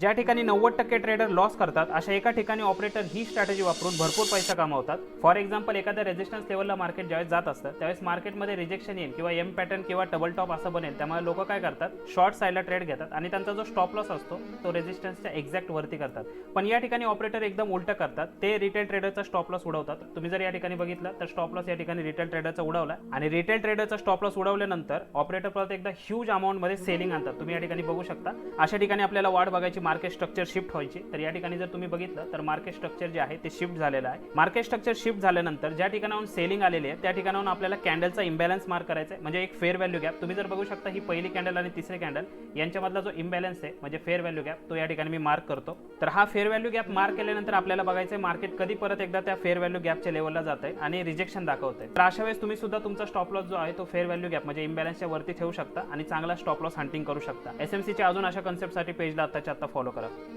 ज्या ठिकाणी 90% trader loss करतात अशा एका ठिकाणी ऑपरेटर ही स्ट्रॅटेजी वापरून भरपूर पैसा कमावतात. फॉर एक्झाम्पल एखाद्या रेजिस्टन्स लेवलला मार्केट ज्यावेळेस जात असतं त्यावेळेस मार्केटमध्ये रिजेक्शन येईल किंवा एम पॅटर्न किंवा डबल टॉप असं बनेल. त्यामुळे लोक काय करतात, शॉर्ट साईडला ट्रेड घेतात आणि त्यांचा जो स्टॉप लॉस असतो तो रेजिस्टन्सच्या एक्झॅक्ट वरती करतात. पण या ठिकाणी ऑपरेटर एकदम उलट करतात, ते रिटेल ट्रेडरचा स्टॉप लॉस उडवतात. तुम्ही जर या ठिकाणी बघितलं तर स्टॉप लॉस या ठिकाणी रिटेल ट्रेडरचा उडवला आणि रिटेल ट्रेडरचा स्टॉप लॉस उडवल्यानंतर ऑपरेटर परत एकदा ह्यूज अमाऊंटमध्ये सेलिंग आणतात. तुम्ही या ठिकाणी बघू शकता. अशा ठिकाणी आपल्याला वाट बघायची मार्केट स्ट्रक्चर शिफ्ट व्हायची. तर या ठिकाणी जर तुम्ही बघितलं तर मार्केट स्ट्रक्चर जे आहे ते शिफ्ट झालेलं आहे. मार्केट स्ट्रक्चर शिफ्ट झाल्यानंतर ज्या ठिकाणाहून सेलिंग आलेली आहे त्या ठिकाणाहून आपल्याला कॅन्डलचा इम्बॅलन्स मार्क करायचा आहे, म्हणजे एक फेअर व्हॅल्यू गॅप. तुम्ही जर बघू शकता ही पहिली कॅन्डल आणि तिसरी कॅन्डल यांच्यामधला जो इम्बॅलन्स आहे म्हणजे फेअर व्हॅल्यू गॅप तो या ठिकाणी मी मार्क करतो. तर हा फेअर व्हॅल्यू गॅप मार्क केल्यानंतर आपल्याला बघायचं आहे मार्केट कधी परत एकदा त्या फेअर व्हॅल्यू गॅपच्या लेवलला जात आहे आणि रिजेक्शन दाखवत आहे. तर अशा वेळेस तुम्ही सुद्धा तुमचा स्टॉप लॉस जो आहे तो फेअर व्हॅल्यू गॅप म्हणजे इम्बॅलन्सच्या वरती ठेवू शकता आणि चांगला स्टॉप लॉस हंटिंग करू शकता. एसएमसीच्या अजून अशा कन्सेप्टसाठी पेजला आत्ताच्या आत्ता फॉलो करा.